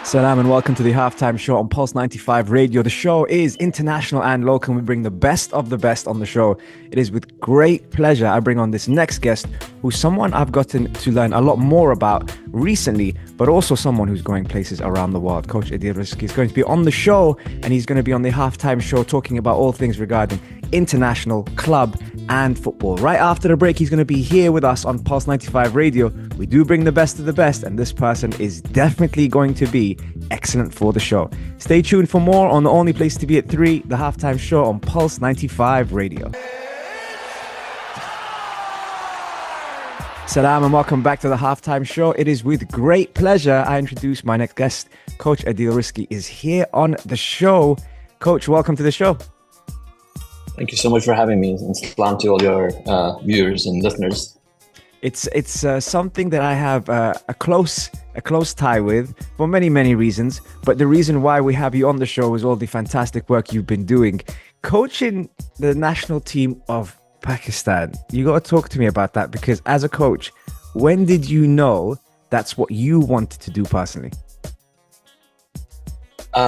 Salam and welcome to the halftime show on Pulse 95 Radio. The show is international and local. We bring the best of the best on the show. It is with great pleasure I bring on this next guest, who's someone I've gotten to learn a lot more about recently, but also someone who's going places around the world. Coach Adeel Rizki is going to be on the show, and he's going to be on the halftime show talking about all things regarding international, club, and football. Right after the break, he's going to be here with us on Pulse 95 Radio. We do bring the best of the best, and this person is definitely going to be excellent for the show. Stay tuned for more on the only place to be at 3, the halftime show on Pulse 95 Radio. Salam and welcome back to the halftime show. It is with great pleasure I introduce my next guest. Coach Adeel Rizki is here on the show. Coach, welcome to the show. Thank you so much for having me, and salam to all your viewers and listeners. It's something that I have a close tie with for many reasons. But the reason why we have you on the show is all the fantastic work you've been doing, coaching the national team of Pakistan. You got to talk to me about that, because as a coach, when did you know that's what you wanted to do personally?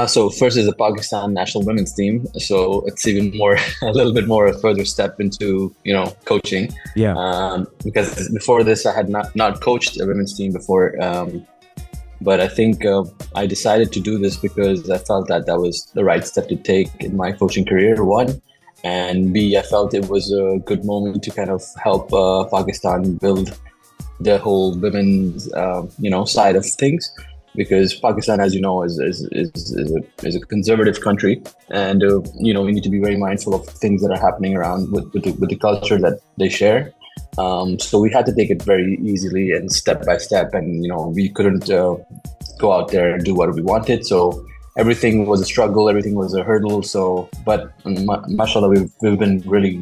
So first is the Pakistan national women's team. So it's even more, a little bit more a further step into, coaching. Yeah. Because before this, I had not coached a women's team before. But I think I decided to do this because I felt that was the right step to take in my coaching career, one. And B, I felt it was a good moment to kind of help Pakistan build the whole women's, side of things. Because Pakistan, as you know, is a conservative country, and we need to be very mindful of things that are happening around with the culture that they share. So we had to take it very easily and step by step, and we couldn't go out there and do what we wanted. So everything was a struggle, everything was a hurdle. So, but mashallah, we've been really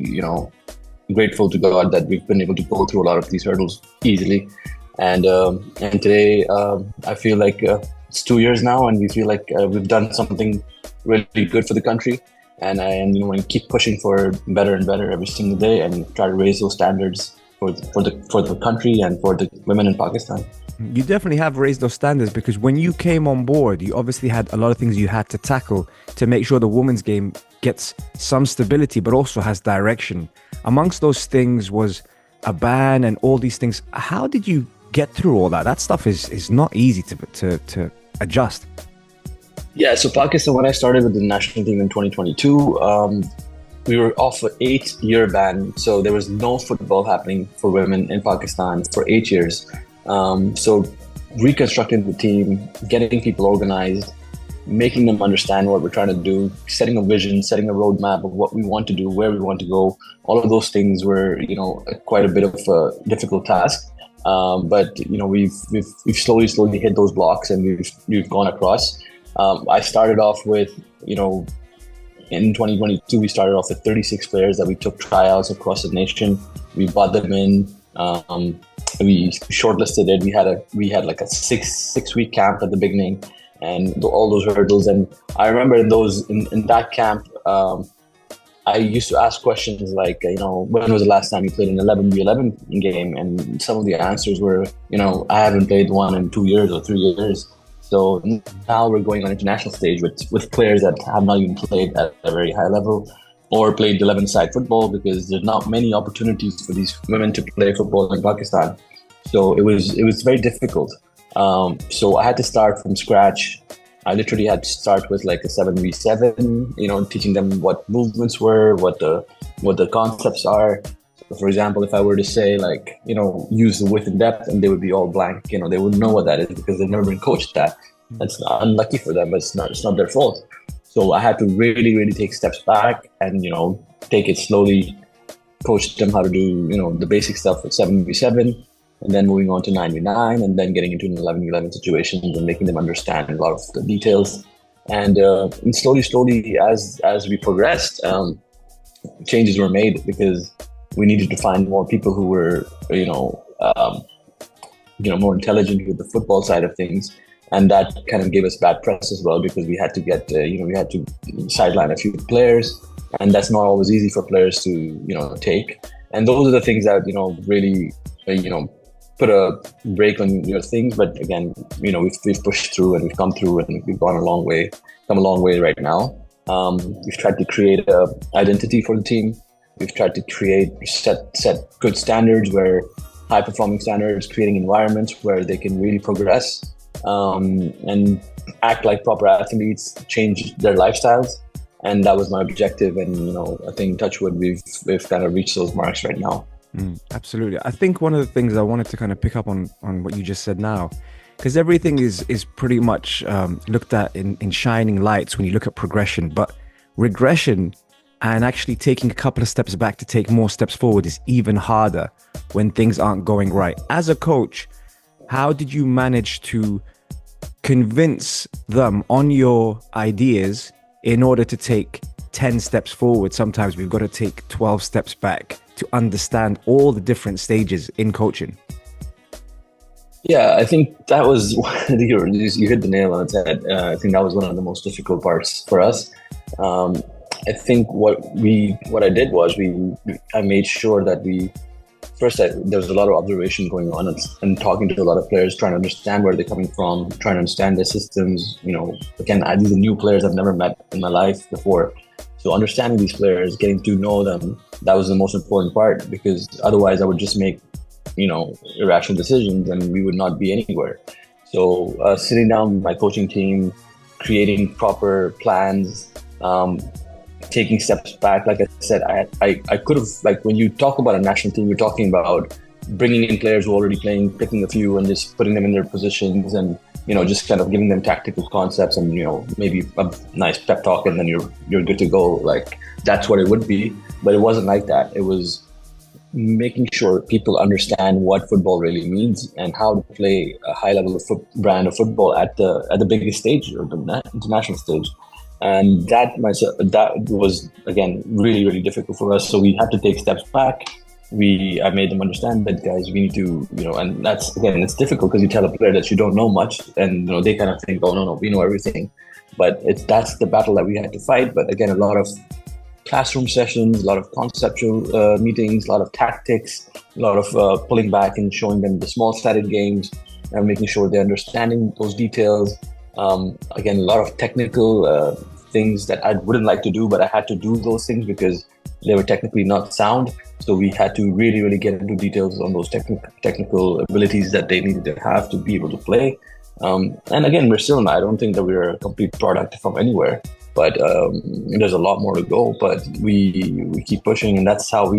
grateful to God that we've been able to go through a lot of these hurdles easily. And today, I feel like it's 2 years now, and we feel like we've done something really good for the country. And we keep pushing for better and better every single day, and try to raise those standards for the country and for the women in Pakistan. You definitely have raised those standards, because when you came on board, you obviously had a lot of things you had to tackle to make sure the women's game gets some stability, but also has direction. Amongst those things was a ban and all these things. How did you get through all that? That stuff is not easy to adjust. Yeah, so Pakistan, when I started with the national team in 2022, we were off an 8-year ban. So there was no football happening for women in Pakistan for 8 years. So reconstructing the team, getting people organized, making them understand what we're trying to do, setting a vision, setting a roadmap of what we want to do, where we want to go. All of those things were, quite a bit of a difficult task. But we've slowly hit those blocks, and we've gone across. I started off with, in 2022, we started off with 36 players that we took tryouts across the nation. We brought them in. We shortlisted it. We had like a six week camp at the beginning, and all those hurdles. And I remember in that camp, I used to ask questions like, when was the last time you played an 11v11 game? And some of the answers were, I haven't played one in 2 years or 3 years. So now we're going on international stage with players that have not even played at a very high level or played 11-side football, because there's not many opportunities for these women to play football in Pakistan. So it was very difficult. So I had to start from scratch. I literally had to start with like a 7v7, teaching them what movements were, what the concepts are. So for example, if I were to say use the width and depth, and they would be all blank, they wouldn't know what that is, because they've never been coached that. That's unlucky for them, but it's not their fault. So I had to really take steps back and, take it slowly, coach them how to do, the basic stuff with 7v7. And then moving on to 9v9, and then getting into an 11v11 situations and making them understand a lot of the details. And slowly, as we progressed, changes were made, because we needed to find more people who were, more intelligent with the football side of things. And that kind of gave us bad press as well, because we had to get, we had to sideline a few players, and that's not always easy for players to, take. And those are the things that, really, put a break on your things. But again, we've pushed through and we've come through and we've come a long way right now. We've tried to create a identity for the team. We've tried to set good standards, where high performing standards, creating environments where they can really progress, and act like proper athletes, change their lifestyles. And that was my objective. And, I think touchwood, we've kind of reached those marks right now. Absolutely. I think one of the things I wanted to kind of pick up on what you just said now, because everything is pretty much looked at in shining lights when you look at progression, but regression and actually taking a couple of steps back to take more steps forward is even harder when things aren't going right. As a coach, how did you manage to convince them on your ideas in order to take 10 steps forward? Sometimes we've got to take 12 steps back to understand all the different stages in coaching. Yeah, I think that was you hit the nail on its head. I think that was one of the most difficult parts for us. I think what I did was I made sure that there was a lot of observation going on and talking to a lot of players, trying to understand where they're coming from, trying to understand their systems. Again, these are new players I've never met in my life before. So understanding these players, getting to know them, that was the most important part, because otherwise I would just make, irrational decisions and we would not be anywhere. So sitting down with my coaching team, creating proper plans, taking steps back. Like I said, I could have, like, when you talk about a national team, you're talking about bringing in players who are already playing, picking a few and just putting them in their positions and, just kind of giving them tactical concepts and, maybe a nice pep talk and then you're good to go. Like, that's what it would be. But it wasn't like that. It was making sure people understand what football really means and how to play a high level of brand of football at the biggest stage, or the international stage. And that was, again, really, really difficult for us. So we had to take steps back. I made them understand that, guys, we need to, and that's, again, it's difficult because you tell a player that you don't know much and, they kind of think, oh, no, we know everything. But that's the battle that we had to fight. But again, a lot of classroom sessions, a lot of conceptual meetings, a lot of tactics, a lot of pulling back and showing them the small-sided games and making sure they're understanding those details. Again, a lot of technical things that I wouldn't like to do, but I had to do those things because they were technically not sound. So we had to really, really get into details on those technical abilities that they needed to have to be able to play. And again, we're still not, I don't think that we're a complete product from anywhere, but there's a lot more to go. But we keep pushing, and that's how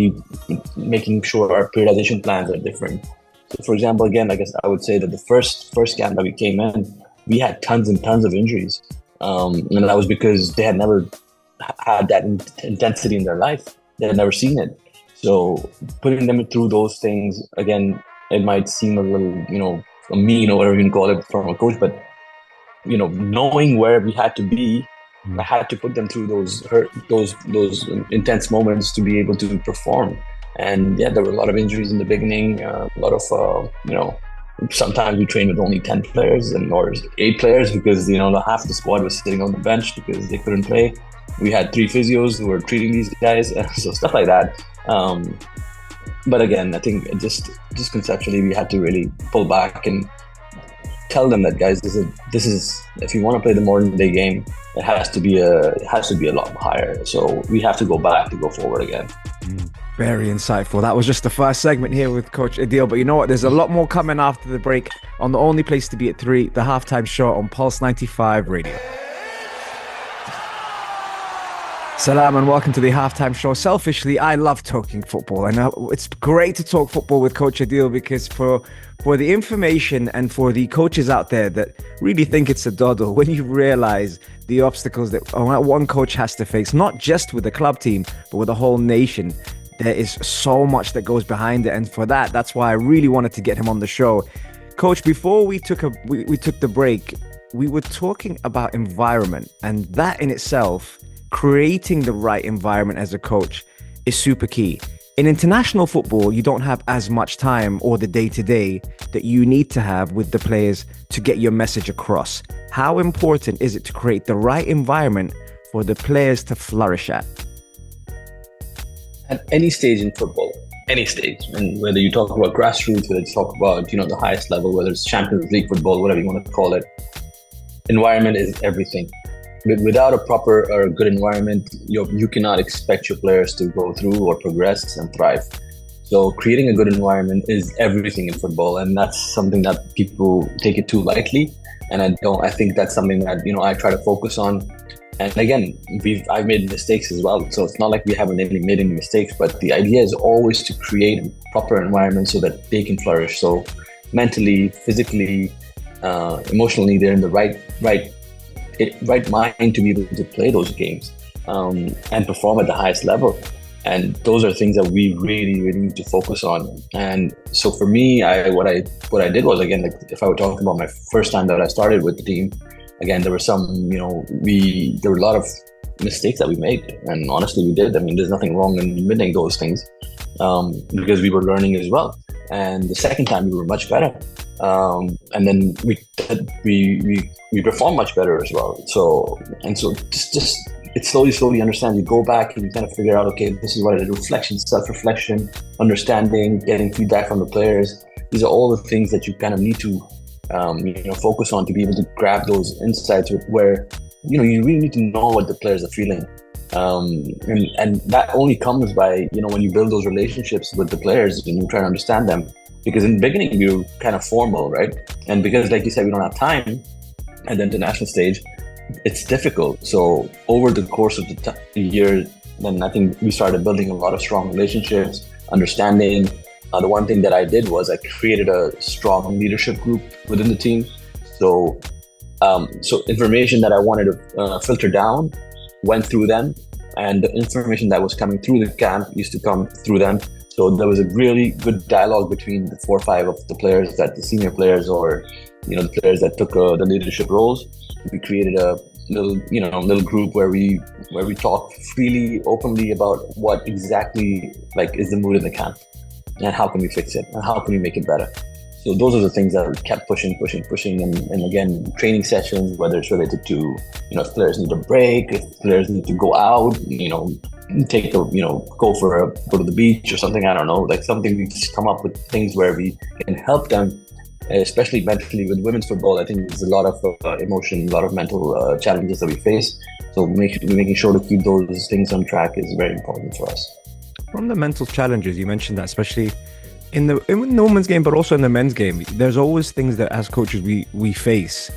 making sure our periodization plans are different. So for example, again, I guess I would say that the first camp that we came in, we had tons and tons of injuries. And that was because they had never had that intensity in their life. They had never seen it. So putting them through those things, again, it might seem a little, mean or whatever you can call it from a coach, but, knowing where we had to be, I had to put them through those intense moments to be able to perform. And yeah, there were a lot of injuries in the beginning, a lot of, sometimes we trained with only 10 players or 8 players because, half the squad was sitting on the bench because they couldn't play. We had 3 physios who were treating these guys, so stuff like that. But again, I think just conceptually, we had to really pull back and tell them that, guys, this is if you want to play the modern day game, it has to be a lot higher. So we have to go back to go forward again. Very insightful. That was just the first segment here with Coach Adeel. But you know what? There's a lot more coming after the break on the only place to be at 3, the halftime show on Pulse 95 Radio. Salam and welcome to the halftime show. Selfishly, I love talking football. I know it's great to talk football with Coach Adeel because for the information and for the coaches out there that really think it's a doddle, when you realize the obstacles that one coach has to face, not just with the club team, but with the whole nation, there is so much that goes behind it. And for that's why I really wanted to get him on the show. Coach, before we took the break, we were talking about environment, and that in itself, creating the right environment as a coach, is super key. In international football, you don't have as much time or the day-to-day that you need to have with the players to get your message across. How important is it to create the right environment for the players to flourish at? At any stage in football, any stage. And whether you talk about grassroots, whether you talk about, the highest level, whether it's Champions League football, whatever you want to call it, environment is everything. Without a proper or good environment, you cannot expect your players to go through or progress and thrive. So creating a good environment is everything in football, and that's something that people take it too lightly. And I think that's something that I try to focus on. And again, I've made mistakes as well, so it's not like we haven't really made any mistakes. But the idea is always to create a proper environment so that they can flourish. So mentally, physically, emotionally, they're in the right mind to be able to play those games and perform at the highest level. And those are things that we really, really need to focus on. And so for me, what I did was, again, like if I were talking about my first time that I started with the team, again, there were some, there were a lot of mistakes that we made. And honestly, we did. I mean, there's nothing wrong in admitting those things because we were learning as well. And the second time we were much better. And then we performed much better as well. So just it slowly understand. You go back and you kind of figure out, okay, this is what I did. Reflection, self-reflection, understanding, getting feedback from the players. These are all the things that you kind of need to focus on to be able to grab those insights where you really need to know what the players are feeling. And that only comes by, when you build those relationships with the players and you try to understand them. Because in the beginning, you're kind of formal, right? And because, like you said, we don't have time at the international stage, it's difficult. So over the course of the year, then I think we started building a lot of strong relationships, understanding. The one thing that I did was I created a strong leadership group within the team. So information that I wanted to filter down went through them, and the information that was coming through the camp used to come through them. So there was a really good dialogue between the 4 or 5 of the players, that the senior players or the players that took the leadership roles. We created a little group where we talk freely, openly about what exactly is the mood in the camp, and how can we fix it, and how can we make it better. So those are the things that we kept pushing, and again, training sessions, whether it's related to if players need a break, if players need to go out, take go to the beach or something. I don't know, something. We just come up with things where we can help them, especially mentally. With women's football, I think there's a lot of emotion, a lot of mental challenges that we face. So making sure to keep those things on track is very important for us. From the mental challenges, you mentioned that, especially in the women's game, but also in the men's game, there's always things that as coaches we face.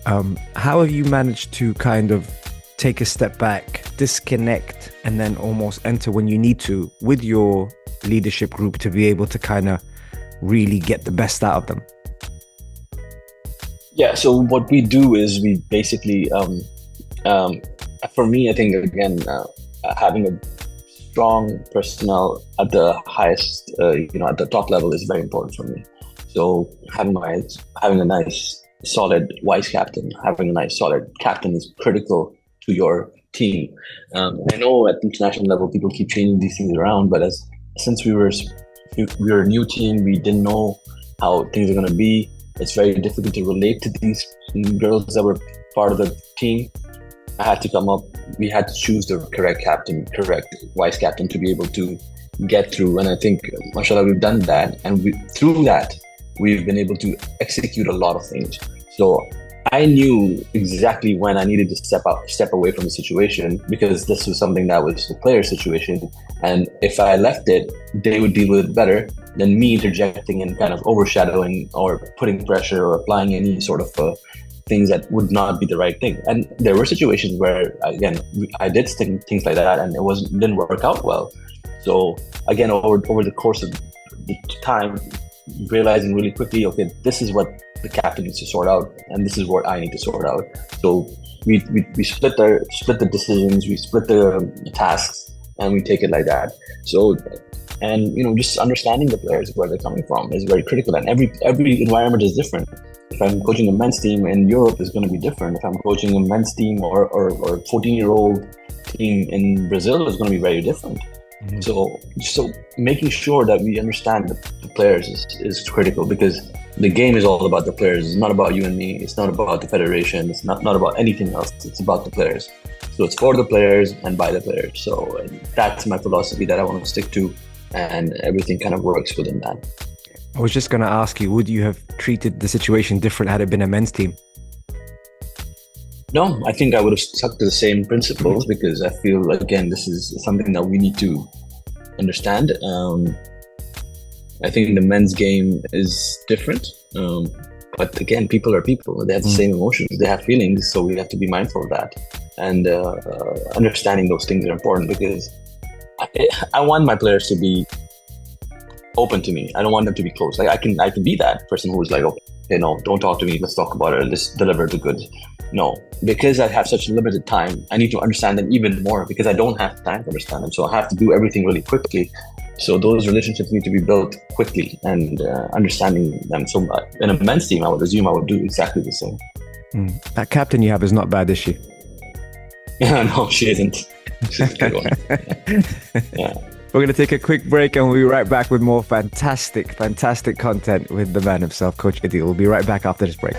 How have you managed to kind of take a step back, disconnect, and then almost enter when you need to with your leadership group to be able to kind of really get the best out of them? Yeah, so what we do is we basically, for me, I think, again, having a strong personnel at the highest, at the top level is very important for me. So having a nice, solid vice captain, having a nice, solid captain is critical to your team. I know at international level, people keep changing these things around, but since we were a new team, we didn't know how things are going to be. It's very difficult to relate to these girls that were part of the team. We had to choose the correct vice captain to be able to get through. And I think, mashallah, we've done that. And through that, we've been able to execute a lot of things. So I knew exactly when I needed to step away from the situation, because this was something that was the player situation. And if I left it, they would deal with it better than me interjecting and kind of overshadowing or putting pressure or applying any sort of things that would not be the right thing. And there were situations where, again, I did things like that, and didn't work out well. So again, over the course of the time, realizing really quickly, okay, this is what the captain needs to sort out, and this is what I need to sort out. So we split the decisions, we split the tasks, and we take it like that. So, and just understanding the players, where they're coming from, is very critical. And every environment is different. If I'm coaching a men's team in Europe, it's going to be different. If I'm coaching a men's team or 14-year-old team in Brazil, it's going to be very different. Mm-hmm. So making sure that we understand the players is critical, because the game is all about the players. It's not about you and me. It's not about the federation. It's not about anything else. It's about the players. So it's for the players and by the players. So that's my philosophy that I want to stick to. and everything kind of works within that. I was just going to ask you, would you have treated the situation different had it been a men's team? No, I think I would have stuck to the same principles because I feel, again, this is something that we need to understand. I think the men's game is different. But again, people are people. They have the same emotions. They have feelings. So we have to be mindful of that. And understanding those things are important because I want my players to be open to me. I don't want them to be closed. Like I can be that person who's like, okay, no, don't talk to me. Let's talk about it. Let's deliver the goods. No, because I have such limited time, I need to understand them even more because I don't have time to understand them. So I have to do everything really quickly. So those relationships need to be built quickly and understanding them. So in a men's team, I would assume I would do exactly the same. That captain you have is not bad, is she? Yeah, no, she isn't. She's a good one. Yeah. We're going to take a quick break and we'll be right back with more fantastic content with the man himself, Coach Adeel. We'll be right back after this break.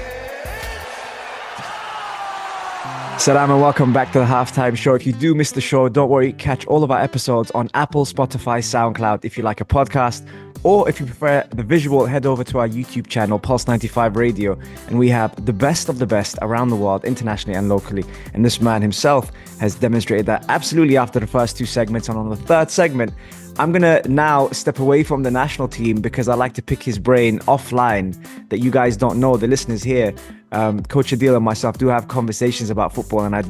Salam and welcome back to the Halftime Show. If you do miss the show, don't worry. Catch all of our episodes on Apple, Spotify, SoundCloud if you like a podcast. Or if you prefer the visual, head over to our YouTube channel, Pulse 95 Radio. And we have the best of the best around the world, internationally and locally. And this man himself has demonstrated that absolutely after the first two segments. And on the third segment, I'm going to now step away from the national team because I like to pick his brain offline that you guys don't know, the listeners here. Coach Adeel and myself do have conversations about football, and I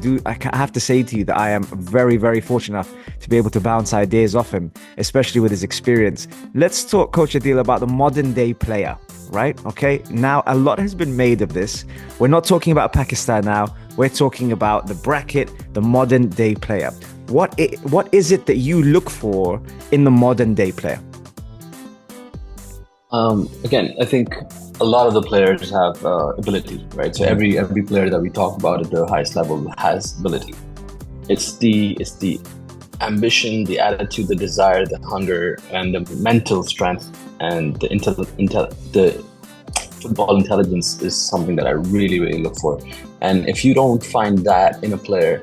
have to say to you that I am very, very fortunate enough to be able to bounce ideas off him, especially with his experience. Let's talk, Coach Adeel, about the modern day player, right? Okay, now a lot has been made of this. We're not talking about Pakistan now. We're talking about the bracket, the modern day player. What is it that you look for in the modern day player? Again, I think a lot of the players have ability, right? So every player that we talk about at the highest level has ability. It's the ambition, the attitude, the desire, the hunger, and the mental strength, and the football intelligence is something that I really, really look for. And if you don't find that in a player,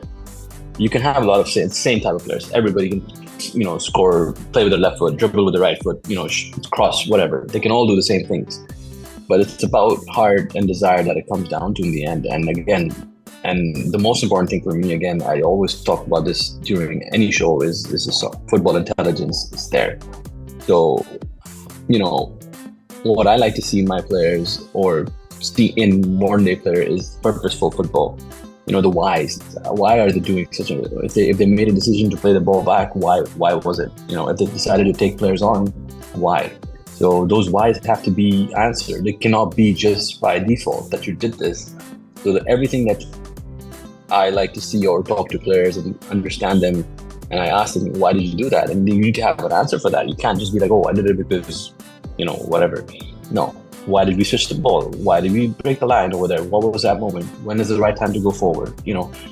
you can have a lot of same type of players. Everybody can, score, play with their left foot, dribble with the right foot, cross, whatever. They can all do the same things. But it's about heart and desire that it comes down to in the end. And again, and the most important thing for me, again, I always talk about this during any show, is football intelligence is there. So, what I like to see in my players or see in modern day player is purposeful football. The whys. Why are they doing such a? If they made a decision to play the ball back, why was it? If they decided to take players on, why? So those whys have to be answered. It cannot be just by default that you did this. So that everything that I like to see or talk to players and understand them, and I ask them, why did you do that? And you need to have an answer for that. You can't just be like, oh, I did it because, whatever. No. Why did we switch the ball? Why did we break the line over there? What was that moment? When is the right time to go forward?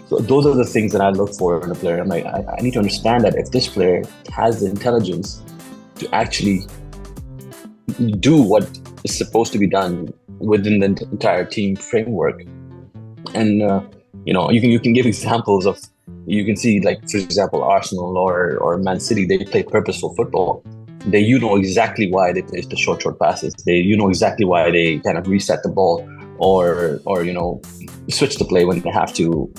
So those are the things that I look for in a player. I'm like, I need to understand that if this player has the intelligence to actually do what is supposed to be done within the entire team framework. And you can give examples of, you can see, like, for example, Arsenal or Man City, they play purposeful football. You know exactly why they play the short passes. You know exactly why they kind of reset the ball or switch the play when they have to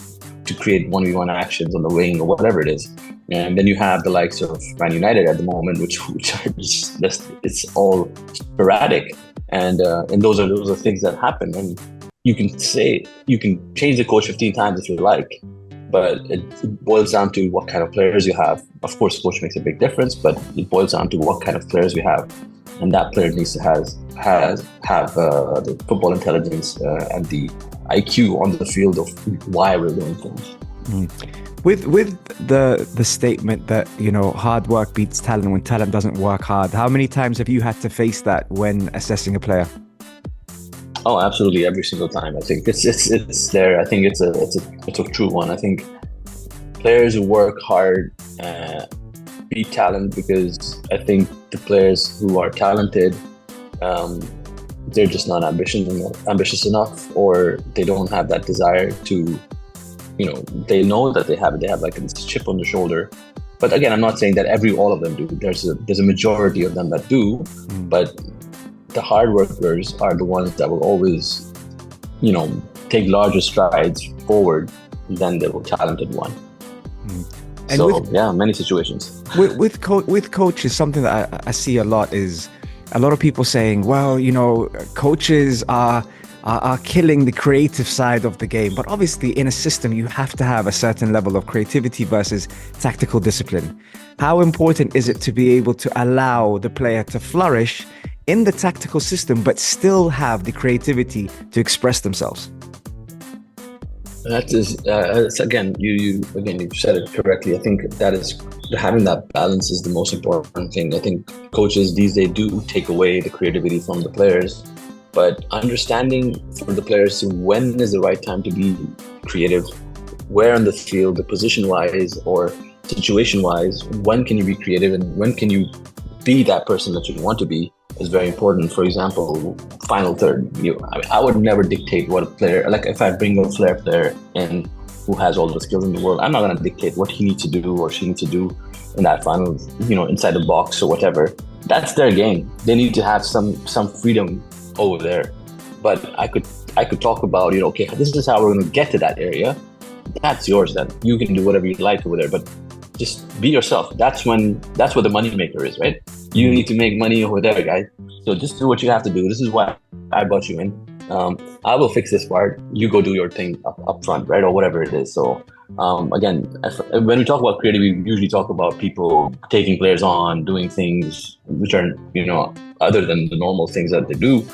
create 1v1 actions on the wing or whatever it is. And then you have the likes of Man United at the moment, which are just it's all sporadic, and those are things that happen. And you can change the coach 15 times if you like, but it boils down to what kind of players you have. Of course, the coach makes a big difference, but it boils down to what kind of players we have, and that player needs to have the football intelligence and the IQ on the field of why we're doing things. With the statement that hard work beats talent when talent doesn't work hard, how many times have you had to face that when assessing a player? Oh, absolutely, every single time. I think it's there. I think it's a true one. I think players who work hard beat talent because I think the players who are talented, they're just not ambitious enough, or they don't have that desire to, they know that they have it. They have like this chip on the shoulder, But again, I'm not saying that all of them do. There's a majority of them that do, but the hard workers are the ones that will always, take larger strides forward than the talented one. And so many situations. With coaches, something that I see a lot is a lot of people saying, well, coaches are killing the creative side of the game. But obviously in a system, you have to have a certain level of creativity versus tactical discipline. How important is it to be able to allow the player to flourish in the tactical system, but still have the creativity to express themselves? That is, again, you've said it correctly. I think that is, having that balance is the most important thing. I think coaches these days do take away the creativity from the players, but understanding for the players when is the right time to be creative, where on the field, the position-wise or situation-wise, when can you be creative and when can you be that person that you want to be, is very important. For example, final third. I would never dictate what a player, like if I bring a flair player in who has all the skills in the world, I'm not going to dictate what he needs to do or she needs to do in that final, inside the box or whatever. That's their game. They need to have some freedom over there. But I could talk about, okay, this is how we're going to get to that area. That's yours then. You can do whatever you like over there, but just be yourself. That's where the money maker is, right? You need to make money over there, guys. So just do what you have to do. This is why I brought you in. I will fix this part. You go do your thing up front, right? Or whatever it is. So again, when we talk about creativity, we usually talk about people taking players on, doing things which are, other than the normal things that they do.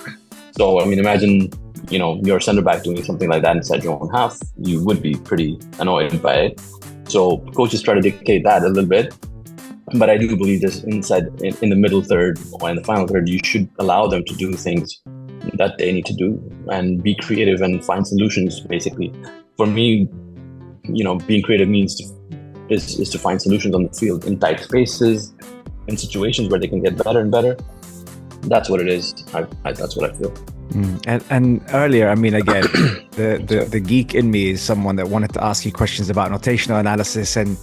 So, imagine, you're a center back doing something like that inside your own half. You would be pretty annoyed by it. So coaches try to dictate that a little bit. But I do believe this inside in the middle third or in the final third, you should allow them to do things that they need to do and be creative and find solutions, basically. For me, being creative is to find solutions on the field in tight spaces, in situations where they can get better and better. That's what it is. That's what I feel. And earlier, again, the geek in me is someone that wanted to ask you questions about notational analysis and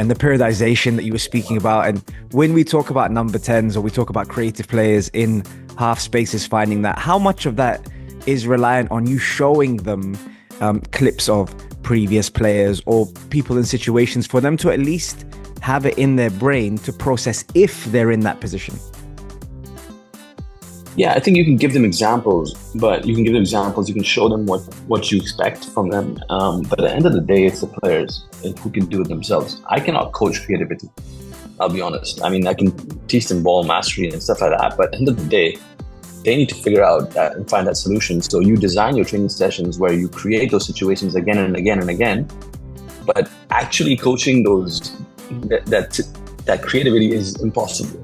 the periodization that you were speaking about. And when we talk about number 10s or we talk about creative players in half spaces, finding that, how much of that is reliant on you showing them clips of previous players or people in situations for them to at least have it in their brain to process if they're in that position? Yeah, I think you can give them examples, you can show them what you expect from them. But at the end of the day, it's the players who can do it themselves. I cannot coach creativity, I'll be honest. I can teach them ball mastery and stuff like that, but at the end of the day, they need to figure out that and find that solution. So you design your training sessions where you create those situations again and again and again, but actually coaching that creativity is impossible.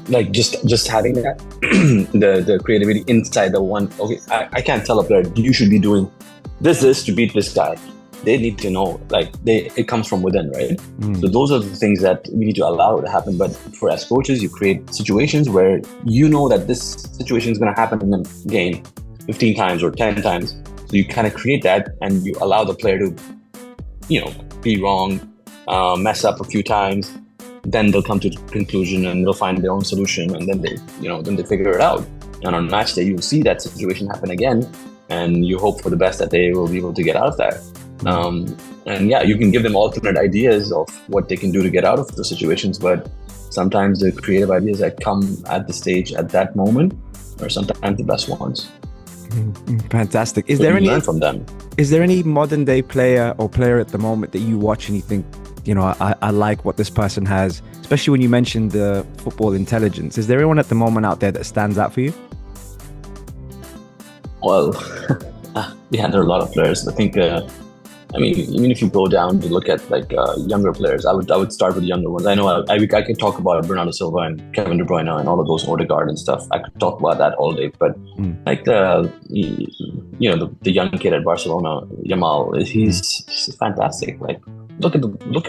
Like just having that the creativity inside the one. Okay, I can't tell a player you should be doing this to beat this guy. They need to know, it comes from within, right? So those are the things that we need to allow to happen. But as coaches, you create situations where you know that this situation is going to happen in the game 15 times or 10 times. So you kind of create that and you allow the player to, be wrong, mess up a few times. Then they'll come to the conclusion and they'll find their own solution, and then they figure it out. And on match day, you'll see that situation happen again, and you hope for the best that they will be able to get out of that. And yeah, you can give them alternate ideas of what they can do to get out of the situations, but sometimes the creative ideas that come at the stage at that moment are sometimes the best ones. Fantastic. Learn from them. Is there any modern day player at the moment that you watch and you think, I like what this person has, especially when you mentioned the football intelligence? Is there anyone at the moment out there that stands out for you? Well, yeah, there are a lot of players. I think, even if you go down to look at younger players, I would start with the younger ones. I know I could talk about Bernardo Silva and Kevin De Bruyne and all of those Odegaard and stuff. I could talk about that all day. But the young kid at Barcelona, Yamal, he's fantastic. Look at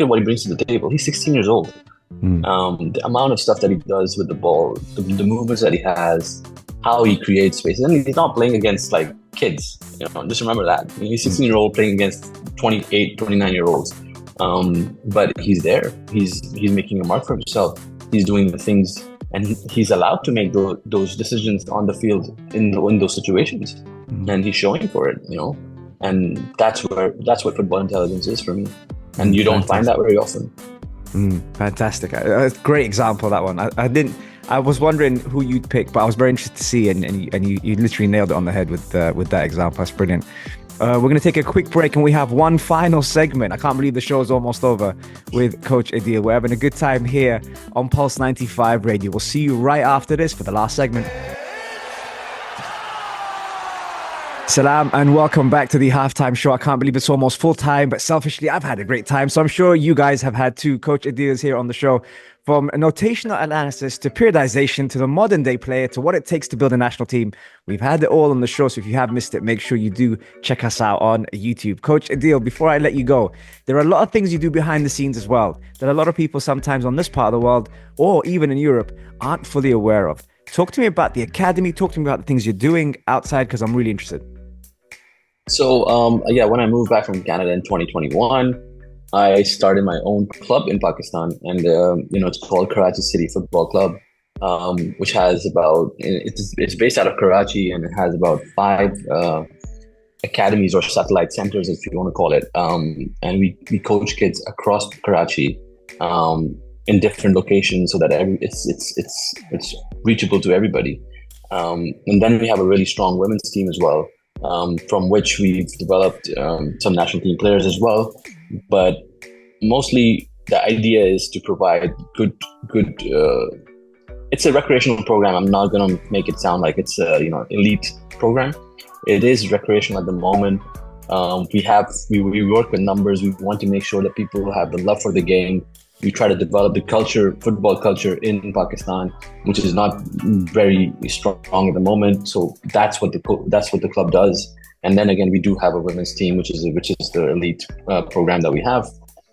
what he brings to the table. He's 16 years old. The amount of stuff that he does with the ball, the movements that he has, how he creates space. And he's not playing against kids. Just remember that. He's 16-year-old playing against 28, 29-year-olds But he's there. He's making a mark for himself. He's doing the things, and he's allowed to make those decisions on the field in those situations, and he's showing for it. And that's what football intelligence is for me. And you don't find that very often. Fantastic. Great example, that one. I was wondering who you'd pick, but I was very interested to see, and you literally nailed it on the head with that example. That's brilliant. We're going to take a quick break, and we have one final segment. I can't believe the show is almost over with Coach Adeel. We're having a good time here on Pulse 95 Radio. We'll see you right after this for the last segment. Salam and welcome back to the halftime show. I can't believe it's almost full time, but selfishly, I've had a great time. So I'm sure you guys have had too. Coach Adeel is here on the show. From notational analysis to periodization to the modern day player to what it takes to build a national team. We've had it all on the show. So if you have missed it, make sure you do check us out on YouTube. Coach Adeel, before I let you go, there are a lot of things you do behind the scenes as well that a lot of people sometimes on this part of the world or even in Europe aren't fully aware of. Talk to me about the academy. Talk to me about the things you're doing outside, because I'm really interested. So, when I moved back from Canada in 2021, I started my own club in Pakistan, and it's called Karachi City Football Club, which has it's based out of Karachi, and it has about 5 academies or satellite centers, if you want to call it. And we coach kids across Karachi in different locations so that it's reachable to everybody. And then we have a really strong women's team as well. From which we've developed some national team players as well. But mostly the idea is to provide good. It's a recreational program. I'm not going to make it sound like it's a elite program. It is recreational at the moment. We work with numbers. We want to make sure that people have the love for the game. We try to develop the football culture in Pakistan, which is not very strong at the moment. So that's what the club does. And then again, we do have a women's team, which is the elite program that we have.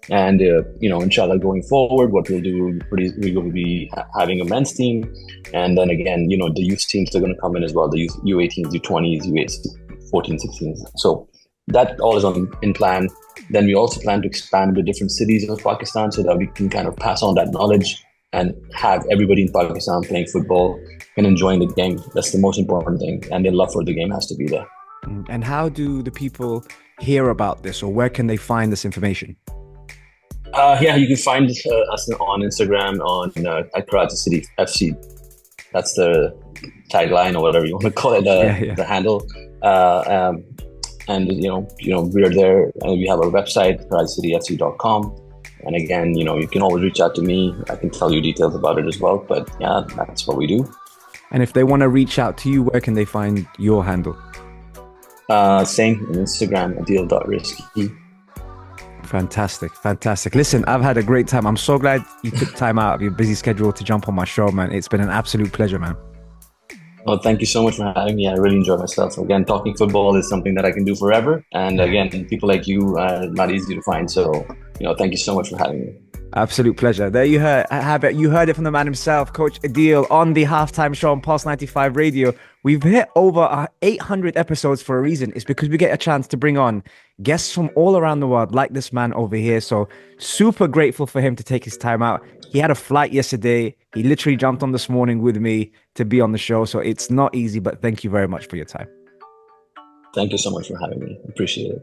And inshallah, going forward, what we'll do, we will be having a men's team, and then again, the youth teams are going to come in as well. The U18s, U20s, U14, 16s. So that all is in plan. Then we also plan to expand to different cities of Pakistan so that we can kind of pass on that knowledge and have everybody in Pakistan playing football and enjoying the game. That's the most important thing. And their love for the game has to be there. And how do the people hear about this, or where can they find this information? You can find us on Instagram at Karachi City FC. That's the tagline or whatever you want to call it, the handle. And we're there, and we have our website, KarachiCityFC.com. And again, you can always reach out to me. I can tell you details about it as well. But yeah, that's what we do. And if they want to reach out to you, where can they find your handle? Same on Instagram, Adeel.Rizki. Fantastic. Listen, I've had a great time. I'm so glad you took time out of your busy schedule to jump on my show, man. It's been an absolute pleasure, man. Well, thank you so much for having me. I really enjoy myself. Again, talking football is something that I can do forever. And again, people like you are not easy to find. So, thank you so much for having me. Absolute pleasure. There you have it. You heard it from the man himself, Coach Adeel, on the halftime show on Pulse 95 Radio. We've hit over 800 episodes for a reason. It's because we get a chance to bring on guests from all around the world, like this man over here. So super grateful for him to take his time out. He had a flight yesterday. He literally jumped on this morning with me to be on the show. So it's not easy, but thank you very much for your time. Thank you so much for having me. Appreciate it.